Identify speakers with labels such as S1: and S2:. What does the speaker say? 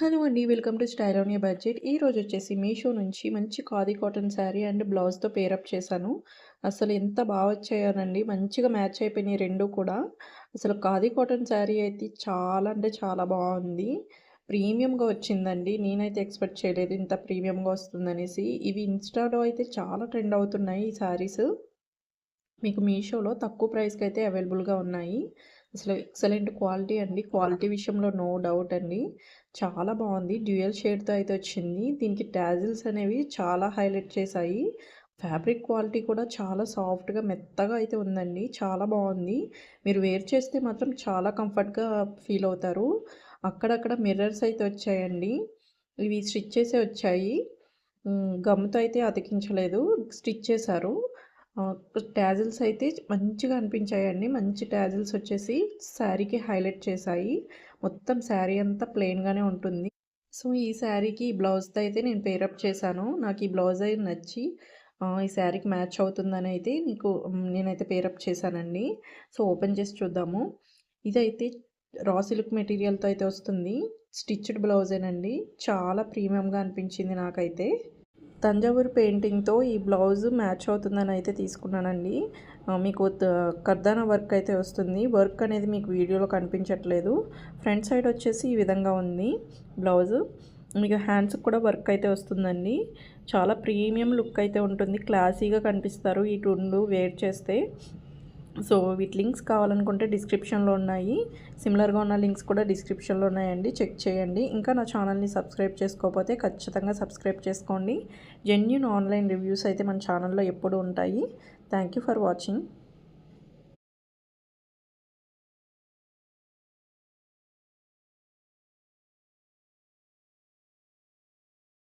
S1: Hello అండి. Welcome to style on your budget. ఈరోజు వచ్చేసి మీషో నుంచి మంచి ఖాదీ కాటన్ శారీ అండ్ బ్లౌజ్‌తో పేరప్ చేశాను. అసలు ఎంత బాగా వచ్చాయోనండి. మంచిగా మ్యాచ్ అయిపోయినాయి 2 కూడా. అసలు ఖాదీ కాటన్ శారీ అయితే చాలా అంటే చాలా బాగుంది. ప్రీమియంగా వచ్చిందండి. నేనైతే ఎక్స్‌పెక్ట్ చేయలేదు ఇంత ప్రీమియంగా వస్తుందనేసి. ఇవి ఇన్‌స్టాలో అయితే చాలా ట్రెండ్ అవుతున్నాయి ఈ శారీస్. మీకు మీషోలో తక్కువ ప్రైస్‌కైతే అవైలబుల్‌గా ఉన్నాయి. అసలు ఎక్సలెంట్ క్వాలిటీ అండి. క్వాలిటీ విషయంలో నో డౌట్ అండి. చాలా బాగుంది. డ్యూయల్ షేడ్‌తో అయితే వచ్చింది. దీనికి టాజిల్స్ అనేవి చాలా హైలైట్ చేశాయి. ఫ్యాబ్రిక్ క్వాలిటీ కూడా చాలా సాఫ్ట్‌గా మెత్తగా అయితే ఉందండి. చాలా బాగుంది. మీరు వేర్ చేస్తే మాత్రం చాలా కంఫర్ట్‌గా ఫీల్ అవుతారు. అక్కడక్కడ మిర్రర్స్ అయితే వచ్చాయండి. ఇవి స్టిచ్ చేసే వచ్చాయి. గమ్‌తో అయితే అతికించలేదు. స్టిచ్ చేశారు. టాజిల్స్ అయితే మంచిగా అనిపించాయండి. మంచి టాజిల్స్ వచ్చేసి శారీకి హైలైట్ చేశాయి. మొత్తం శారీ అంతా ప్లెయిన్‌గానే ఉంటుంది. సో, ఈ శారీకి ఈ బ్లౌజ్‌తో అయితే నేను పేరప్ చేశాను. నాకు ఈ బ్లౌజ్ అయితే నచ్చి ఈ శారీకి మ్యాచ్ అవుతుందని అయితే నేనైతే పేరప్ చేశానండి. సో, ఓపెన్ చేసి చూద్దాము. ఇదైతే రా సిల్క్ మెటీరియల్‌తో అయితే వస్తుంది. స్టిచ్డ్ బ్లౌజేనండి. చాలా ప్రీమియంగా అనిపించింది నాకైతే. తంజావూరు పెయింటింగ్‌తో ఈ బ్లౌజ్ మ్యాచ్ అవుతుందని అయితే తీసుకున్నానండి. మీకు కర్దానా వర్క్ అయితే వస్తుంది. వర్క్ అనేది మీకు వీడియోలో కనిపించట్లేదు. ఫ్రంట్ సైడ్ వచ్చేసి ఈ విధంగా ఉంది బ్లౌజు. మీకు హ్యాండ్స్‌కి కూడా వర్క్ అయితే వస్తుందండి. చాలా ప్రీమియం లుక్ అయితే ఉంటుంది. క్లాసీగా కనిపిస్తారు ఈ 2 వేర్ చేస్తే. సో, వీటి లింక్స్ కావాలనుకుంటే డిస్క్రిప్షన్‌లో ఉన్నాయి. సిమిలర్‌గా ఉన్న లింక్స్ కూడా డిస్క్రిప్షన్‌లో ఉన్నాయండి. చెక్ చేయండి. ఇంకా నా ఛానల్‌ని సబ్స్క్రైబ్ చేసుకోకపోతే ఖచ్చితంగా సబ్స్క్రైబ్ చేసుకోండి. జెన్యూన్ ఆన్‌లైన్ రివ్యూస్ అయితే మన ఛానల్‌లో ఎప్పుడూ ఉంటాయి. Thank you for watching.